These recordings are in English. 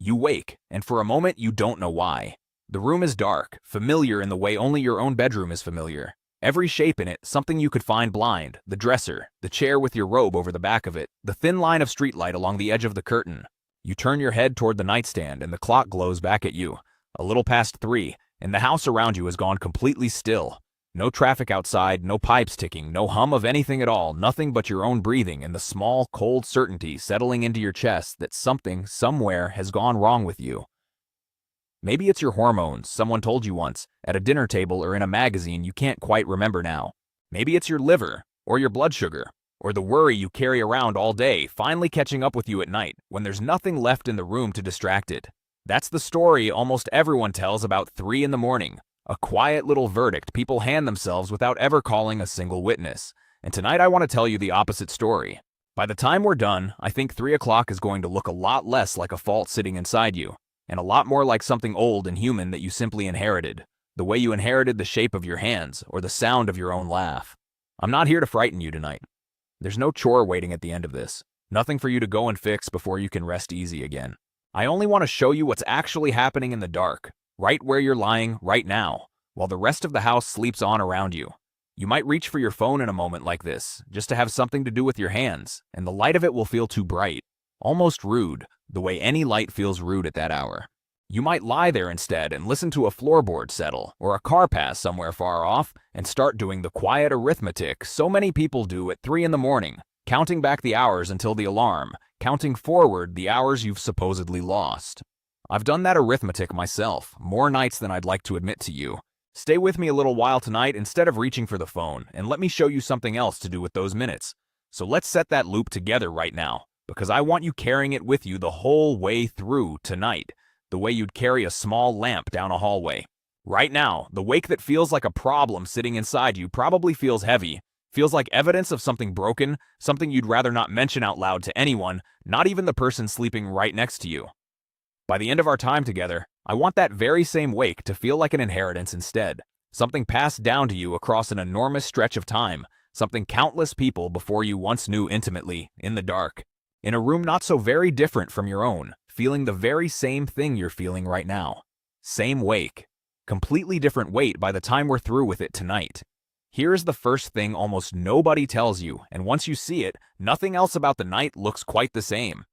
You wake, and for a moment you don't know why. The room is dark, familiar in the way only your own bedroom is familiar. Every shape in it, something you could find blind: the dresser, the chair with your robe over the back of it, the thin line of streetlight along the edge of the curtain. You turn your head toward the nightstand, and the clock glows back at you. A little past 3, and the house around you has gone completely still. No traffic outside, no pipes ticking, no hum of anything at all, nothing but your own breathing and the small, cold certainty settling into your chest that something, somewhere, has gone wrong with you. Maybe it's your hormones, someone told you once, at a dinner table or in a magazine you can't quite remember now. Maybe it's your liver, or your blood sugar, or the worry you carry around all day finally catching up with you at night when there's nothing left in the room to distract it. That's the story almost everyone tells about 3 in the morning. A quiet little verdict people hand themselves without ever calling a single witness. And tonight I want to tell you the opposite story. By the time we're done, I think 3 o'clock is going to look a lot less like a fault sitting inside you, and a lot more like something old and human that you simply inherited. The way you inherited the shape of your hands, or the sound of your own laugh. I'm not here to frighten you tonight. There's no chore waiting at the end of this. Nothing for you to go and fix before you can rest easy again. I only want to show you what's actually happening in the dark, right where you're lying right now, while the rest of the house sleeps on around you. You might reach for your phone in a moment like this, just to have something to do with your hands, and the light of it will feel too bright, almost rude, the way any light feels rude at that hour. You might lie there instead and listen to a floorboard settle, or a car pass somewhere far off, and start doing the quiet arithmetic so many people do at 3 in the morning, counting back the hours until the alarm, counting forward the hours you've supposedly lost. I've done that arithmetic myself, more nights than I'd like to admit to you. Stay with me a little while tonight instead of reaching for the phone, and let me show you something else to do with those minutes. So let's set that loop together right now, because I want you carrying it with you the whole way through tonight, the way you'd carry a small lamp down a hallway. Right now, the wake that feels like a problem sitting inside you probably feels heavy, feels like evidence of something broken, something you'd rather not mention out loud to anyone, not even the person sleeping right next to you. By the end of our time together, I want that very same wake to feel like an inheritance instead, something passed down to you across an enormous stretch of time, something countless people before you once knew intimately, in the dark, in a room not so very different from your own, feeling the very same thing you're feeling right now. Same wake. Completely different weight by the time we're through with it tonight. Here's the first thing almost nobody tells you, and once you see it, nothing else about the night looks quite the same.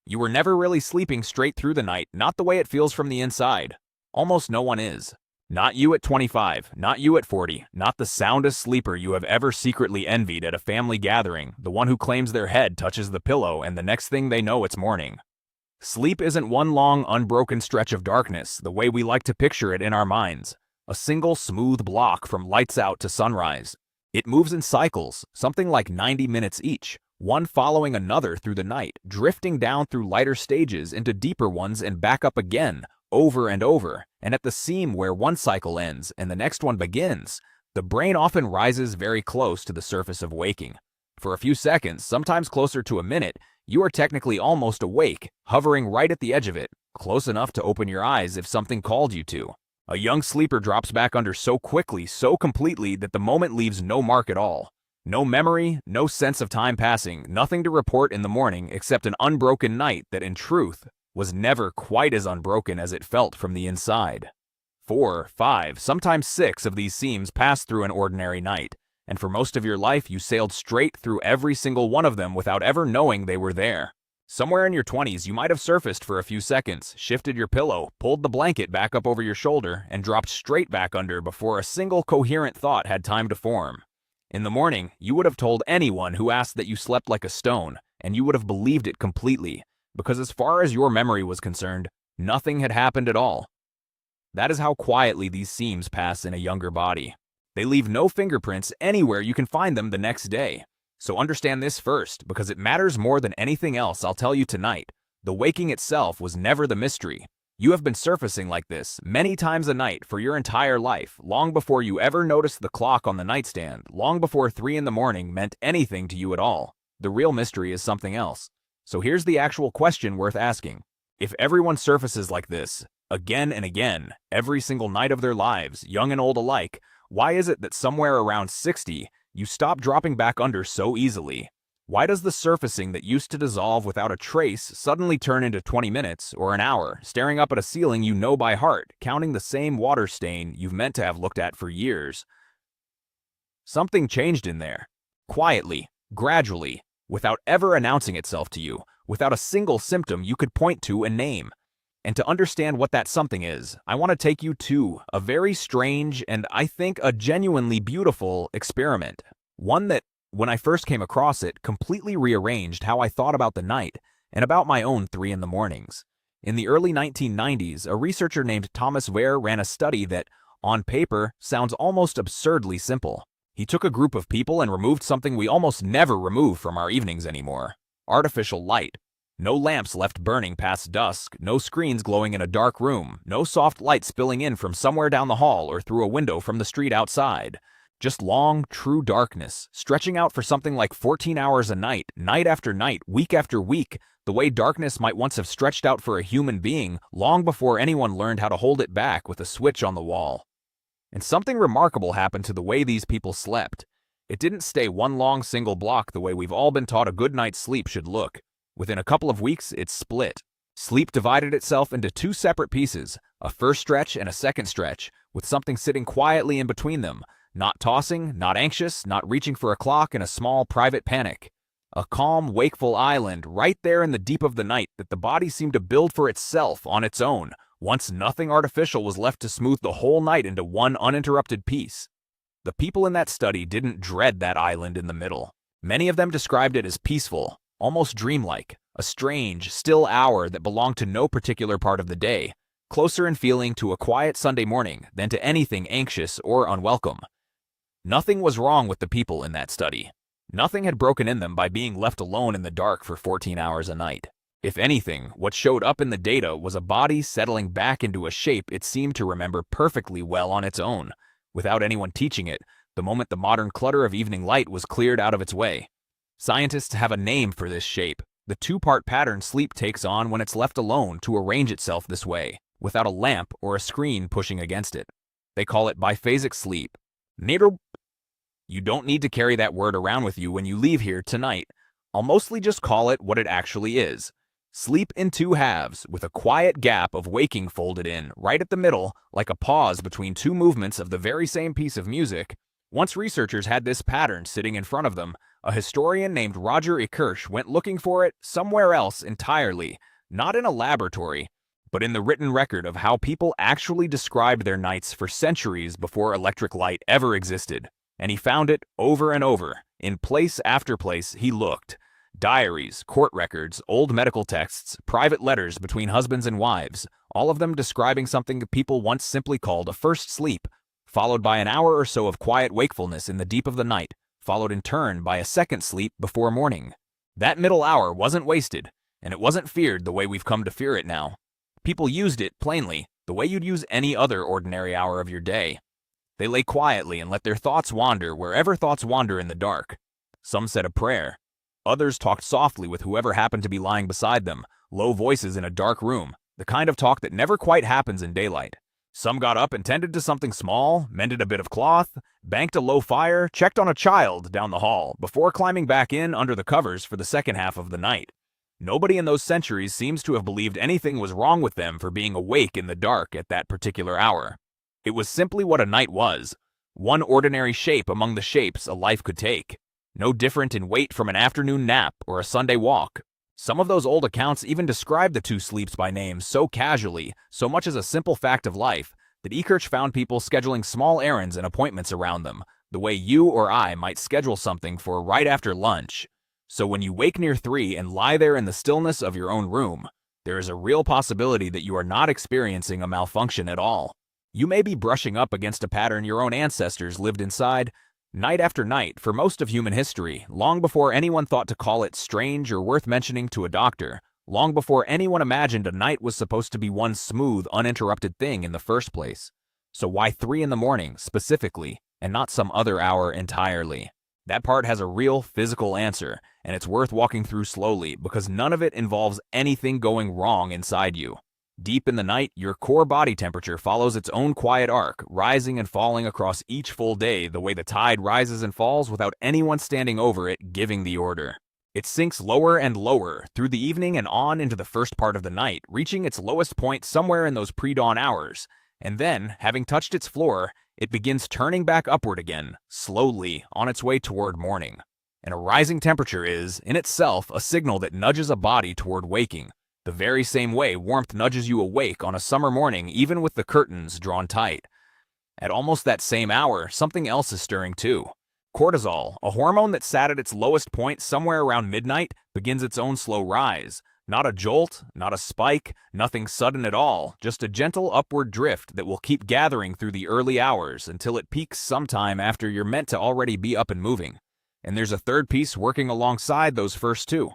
You were never really sleeping straight through the night, not the way it feels from the inside. Almost no one is. Not you at 25, not you at 40, not the soundest sleeper you have ever secretly envied at a family gathering, the one who claims their head touches the pillow and the next thing they know it's morning. Sleep isn't one long, unbroken stretch of darkness, the way we like to picture it in our minds. A single smooth block from lights out to sunrise. It moves in cycles, something like 90 minutes each, one following another through the night, drifting down through lighter stages into deeper ones and back up again, over and over, and at the seam where one cycle ends and the next one begins, the brain often rises very close to the surface of waking. For a few seconds, sometimes closer to a minute, you are technically almost awake, hovering right at the edge of it, close enough to open your eyes if something called you to. A young sleeper drops back under so quickly, so completely, that the moment leaves no mark at all. No memory, no sense of time passing, nothing to report in the morning except an unbroken night that in truth was never quite as unbroken as it felt from the inside. 4, 5, sometimes 6 of these seams pass through an ordinary night, and for most of your life you sailed straight through every single one of them without ever knowing they were there. Somewhere in your 20s you might have surfaced for a few seconds, shifted your pillow, pulled the blanket back up over your shoulder, and dropped straight back under before a single coherent thought had time to form. In the morning, you would have told anyone who asked that you slept like a stone, and you would have believed it completely, because as far as your memory was concerned, nothing had happened at all. That is how quietly these seams pass in a younger body. They leave no fingerprints anywhere you can find them the next day. So understand this first, because it matters more than anything else I'll tell you tonight. The waking itself was never the mystery. You have been surfacing like this many times a night for your entire life, long before you ever noticed the clock on the nightstand, long before 3 in the morning meant anything to you at all. The real mystery is something else. So here's the actual question worth asking. If everyone surfaces like this, again and again, every single night of their lives, young and old alike, why is it that somewhere around 60, you stop dropping back under so easily? Why does the surfacing that used to dissolve without a trace suddenly turn into 20 minutes or an hour, staring up at a ceiling you know by heart, counting the same water stain you've meant to have looked at for years? Something changed in there. Quietly, gradually, without ever announcing itself to you, without a single symptom you could point to and name. And to understand what that something is, I want to take you to a very strange and I think a genuinely beautiful experiment. One that, when I first came across it, completely rearranged how I thought about the night and about my own 3 in the mornings. In the early 1990s, a researcher named Thomas Wehr ran a study that, on paper, sounds almost absurdly simple. He took a group of people and removed something we almost never remove from our evenings anymore: artificial light. No lamps left burning past dusk, no screens glowing in a dark room, no soft light spilling in from somewhere down the hall or through a window from the street outside. Just long, true darkness, stretching out for something like 14 hours a night, night after night, week after week, the way darkness might once have stretched out for a human being long before anyone learned how to hold it back with a switch on the wall. And something remarkable happened to the way these people slept. It didn't stay one long single block the way we've all been taught a good night's sleep should look. Within a couple of weeks, it split. Sleep divided itself into 2 separate pieces, a first stretch and a second stretch, with something sitting quietly in between them, not tossing, not anxious, not reaching for a clock in a small private panic. A calm, wakeful island right there in the deep of the night that the body seemed to build for itself on its own, once nothing artificial was left to smooth the whole night into one uninterrupted piece. The people in that study didn't dread that island in the middle. Many of them described it as peaceful, almost dreamlike, a strange, still hour that belonged to no particular part of the day, closer in feeling to a quiet Sunday morning than to anything anxious or unwelcome. Nothing was wrong with the people in that study. Nothing had broken in them by being left alone in the dark for 14 hours a night. If anything, what showed up in the data was a body settling back into a shape it seemed to remember perfectly well on its own, without anyone teaching it, the moment the modern clutter of evening light was cleared out of its way. Scientists have a name for this shape, the 2-part pattern sleep takes on when it's left alone to arrange itself this way, without a lamp or a screen pushing against it. They call it biphasic sleep. You don't need to carry that word around with you when you leave here tonight. I'll mostly just call it what it actually is. Sleep in 2 halves, with a quiet gap of waking folded in, right at the middle, like a pause between 2 movements of the very same piece of music. Once researchers had this pattern sitting in front of them, a historian named Roger Ekirch went looking for it somewhere else entirely, not in a laboratory, but in the written record of how people actually described their nights for centuries before electric light ever existed. And he found it over and over. In place after place he looked. Diaries, court records, old medical texts, private letters between husbands and wives, all of them describing something people once simply called a first sleep, followed by an hour or so of quiet wakefulness in the deep of the night, followed in turn by a second sleep before morning. That middle hour wasn't wasted, and it wasn't feared the way we've come to fear it now. People used it, plainly, the way you'd use any other ordinary hour of your day. They lay quietly and let their thoughts wander wherever thoughts wander in the dark. Some said a prayer. Others talked softly with whoever happened to be lying beside them, low voices in a dark room, the kind of talk that never quite happens in daylight. Some got up and tended to something small, mended a bit of cloth, banked a low fire, checked on a child down the hall, before climbing back in under the covers for the second half of the night. Nobody in those centuries seems to have believed anything was wrong with them for being awake in the dark at that particular hour. It was simply what a night was, one ordinary shape among the shapes a life could take, no different in weight from an afternoon nap or a Sunday walk. Some of those old accounts even described the 2 sleeps by name so casually, so much as a simple fact of life, that Ekirch found people scheduling small errands and appointments around them, the way you or I might schedule something for right after lunch. So when you wake near 3 and lie there in the stillness of your own room, there is a real possibility that you are not experiencing a malfunction at all. You may be brushing up against a pattern your own ancestors lived inside, night after night, for most of human history, long before anyone thought to call it strange or worth mentioning to a doctor, long before anyone imagined a night was supposed to be one smooth, uninterrupted thing in the first place. So why 3 in the morning, specifically, and not some other hour entirely? That part has a real physical answer, and it's worth walking through slowly because none of it involves anything going wrong inside you. Deep in the night, your core body temperature follows its own quiet arc, rising and falling across each full day the way the tide rises and falls without anyone standing over it giving the order. It sinks lower and lower through the evening and on into the first part of the night, reaching its lowest point somewhere in those pre-dawn hours. And then, having touched its floor, it begins turning back upward again, slowly, on its way toward morning. And a rising temperature is, in itself, a signal that nudges a body toward waking, the very same way warmth nudges you awake on a summer morning even with the curtains drawn tight. At almost that same hour, something else is stirring too. Cortisol, a hormone that sat at its lowest point somewhere around midnight, begins its own slow rise. Not a jolt, not a spike, nothing sudden at all, just a gentle upward drift that will keep gathering through the early hours until it peaks sometime after you're meant to already be up and moving. And there's a third piece working alongside those first two.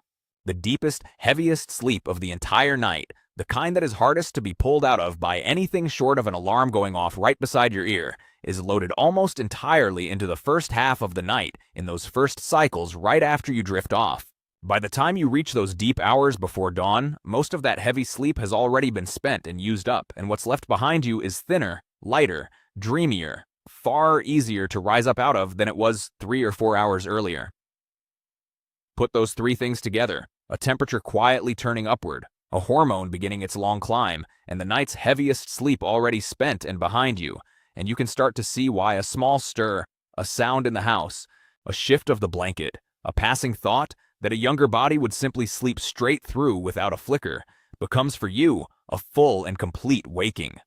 The deepest, heaviest sleep of the entire night, the kind that is hardest to be pulled out of by anything short of an alarm going off right beside your ear, is loaded almost entirely into the first half of the night in those first cycles right after you drift off. By the time you reach those deep hours before dawn, most of that heavy sleep has already been spent and used up, and what's left behind you is thinner, lighter, dreamier, far easier to rise up out of than it was 3 or 4 hours earlier. Put those three things together, a temperature quietly turning upward, a hormone beginning its long climb, and the night's heaviest sleep already spent and behind you, and you can start to see why a small stir, a sound in the house, a shift of the blanket, a passing thought that a younger body would simply sleep straight through without a flicker, becomes for you a full and complete waking.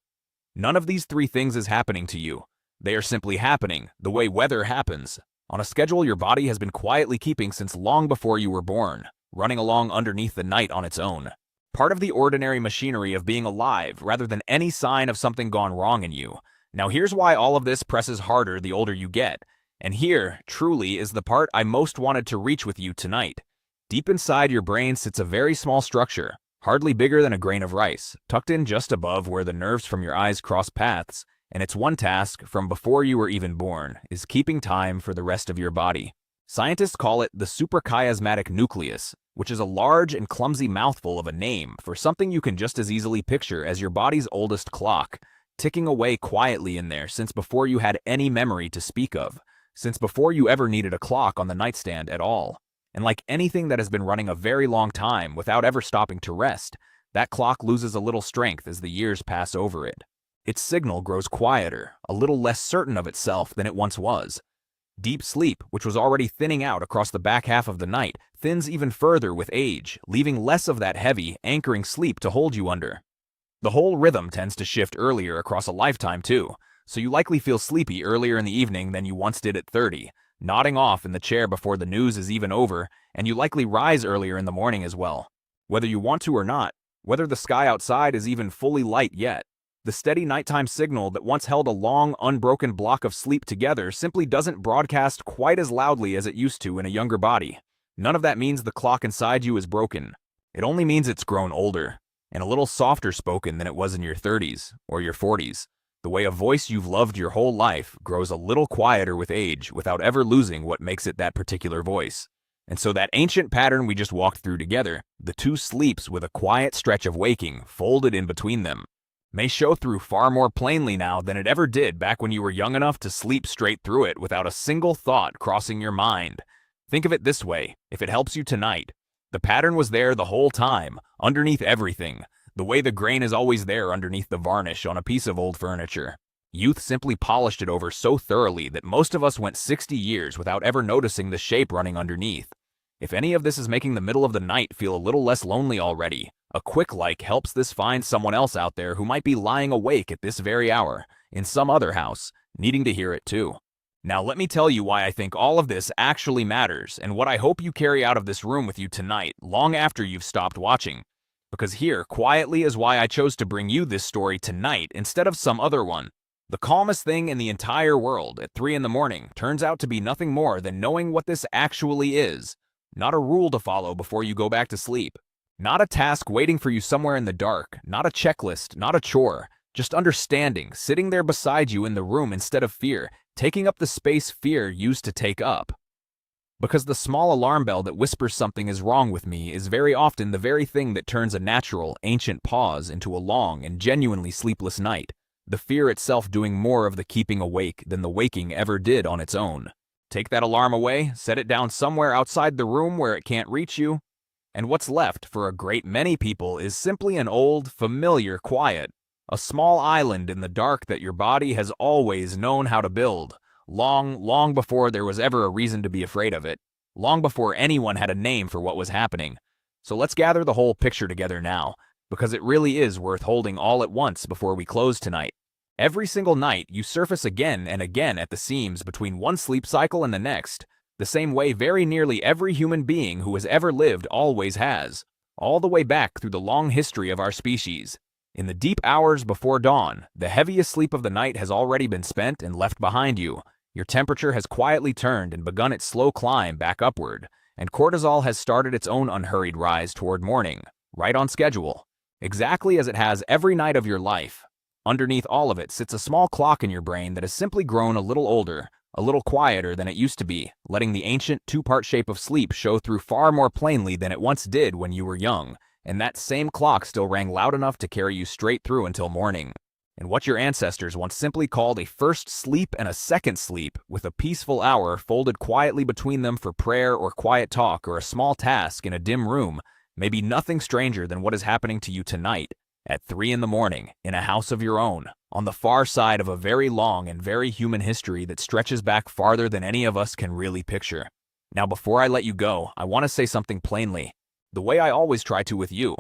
None of these three things is happening to you. They are simply happening, the way weather happens, on a schedule your body has been quietly keeping since long before you were born, running along underneath the night on its own. Part of the ordinary machinery of being alive rather than any sign of something gone wrong in you. Now here's why all of this presses harder the older you get. And here, truly, is the part I most wanted to reach with you tonight. Deep inside your brain sits a very small structure, hardly bigger than a grain of rice, tucked in just above where the nerves from your eyes cross paths, and its one task, from before you were even born, is keeping time for the rest of your body. Scientists call it the suprachiasmatic nucleus, which is a large and clumsy mouthful of a name for something you can just as easily picture as your body's oldest clock, ticking away quietly in there since before you had any memory to speak of, since before you ever needed a clock on the nightstand at all. And like anything that has been running a very long time without ever stopping to rest, that clock loses a little strength as the years pass over it. Its signal grows quieter, a little less certain of itself than it once was. Deep sleep, which was already thinning out across the back half of the night, thins even further with age, leaving less of that heavy, anchoring sleep to hold you under. The whole rhythm tends to shift earlier across a lifetime too, so you likely feel sleepy earlier in the evening than you once did at 30, nodding off in the chair before the news is even over, and you likely rise earlier in the morning as well. Whether you want to or not, whether the sky outside is even fully light yet, the steady nighttime signal that once held a long, unbroken block of sleep together simply doesn't broadcast quite as loudly as it used to in a younger body. None of that means the clock inside you is broken. It only means it's grown older, and a little softer spoken than it was in your 30s or your 40s. The way a voice you've loved your whole life grows a little quieter with age without ever losing what makes it that particular voice. And so that ancient pattern we just walked through together, the two sleeps with a quiet stretch of waking folded in between them, may show through far more plainly now than it ever did back when you were young enough to sleep straight through it without a single thought crossing your mind. Think of it this way, if it helps you tonight. The pattern was there the whole time, underneath everything, the way the grain is always there underneath the varnish on a piece of old furniture. Youth simply polished it over so thoroughly that most of us went 60 years without ever noticing the shape running underneath. If any of this is making the middle of the night feel a little less lonely already, a quick like helps this find someone else out there who might be lying awake at this very hour, in some other house, needing to hear it too. Now let me tell you why I think all of this actually matters, and what I hope you carry out of this room with you tonight, long after you've stopped watching. Because here, quietly, is why I chose to bring you this story tonight instead of some other one. The calmest thing in the entire world at 3 in the morning turns out to be nothing more than knowing what this actually is. Not a rule to follow before you go back to sleep. Not a task waiting for you somewhere in the dark, not a checklist, not a chore, just understanding, sitting there beside you in the room instead of fear, taking up the space fear used to take up. Because the small alarm bell that whispers something is wrong with me is very often the very thing that turns a natural, ancient pause into a long and genuinely sleepless night, the fear itself doing more of the keeping awake than the waking ever did on its own. Take that alarm away, set it down somewhere outside the room where it can't reach you, and what's left for a great many people is simply an old, familiar quiet. A small island in the dark that your body has always known how to build, long, long before there was ever a reason to be afraid of it, long before anyone had a name for what was happening. So let's gather the whole picture together now, because it really is worth holding all at once before we close tonight. Every single night, you surface again and again at the seams between one sleep cycle and the next, the same way very nearly every human being who has ever lived always has, all the way back through the long history of our species. In the deep hours before dawn, the heaviest sleep of the night has already been spent and left behind you. Your temperature has quietly turned and begun its slow climb back upward, and cortisol has started its own unhurried rise toward morning, right on schedule, exactly as it has every night of your life. Underneath all of it sits a small clock in your brain that has simply grown a little older, a little quieter than it used to be, letting the ancient two-part shape of sleep show through far more plainly than it once did when you were young, and that same clock still rang loud enough to carry you straight through until morning. And what your ancestors once simply called a first sleep and a second sleep, with a peaceful hour folded quietly between them for prayer or quiet talk or a small task in a dim room, may be nothing stranger than what is happening to you tonight, at 3 in the morning, in a house of your own, on the far side of a very long and very human history that stretches back farther than any of us can really picture. Now, before I let you go, I want to say something plainly, the way I always try to with you.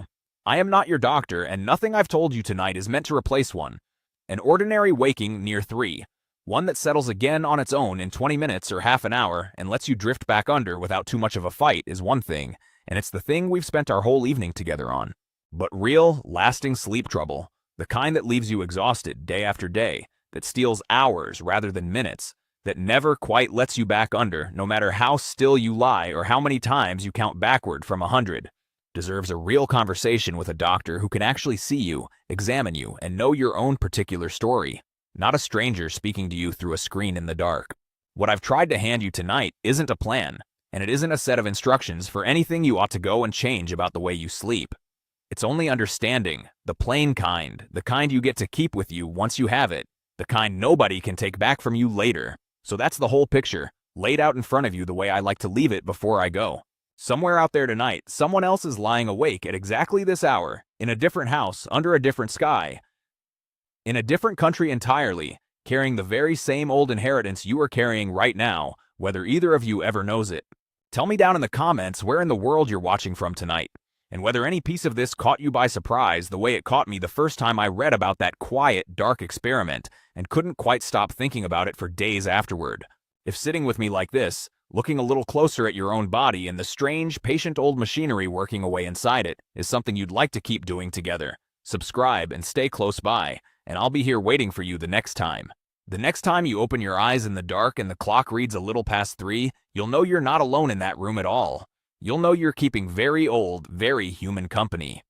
I am not your doctor, and nothing I've told you tonight is meant to replace one. An ordinary waking near 3, one that settles again on its own in 20 minutes or half an hour and lets you drift back under without too much of a fight is one thing, and it's the thing we've spent our whole evening together on. But real, lasting sleep trouble, the kind that leaves you exhausted day after day, that steals hours rather than minutes, that never quite lets you back under no matter how still you lie or how many times you count backward from 100, deserves a real conversation with a doctor who can actually see you, examine you, and know your own particular story, not a stranger speaking to you through a screen in the dark. What I've tried to hand you tonight isn't a plan, and it isn't a set of instructions for anything you ought to go and change about the way you sleep. It's only understanding, the plain kind, the kind you get to keep with you once you have it, the kind nobody can take back from you later. So that's the whole picture, laid out in front of you the way I like to leave it before I go. Somewhere out there tonight, someone else is lying awake at exactly this hour, in a different house, under a different sky, in a different country entirely, carrying the very same old inheritance you are carrying right now, whether either of you ever knows it. Tell me down in the comments where in the world you're watching from tonight, and whether any piece of this caught you by surprise the way it caught me the first time I read about that quiet, dark experiment and couldn't quite stop thinking about it for days afterward. If sitting with me like this, looking a little closer at your own body and the strange, patient old machinery working away inside it is something you'd like to keep doing together, subscribe and stay close by, and I'll be here waiting for you the next time. The next time you open your eyes in the dark and the clock reads a little past 3, you'll know you're not alone in that room at all. You'll know you're keeping very old, very human company.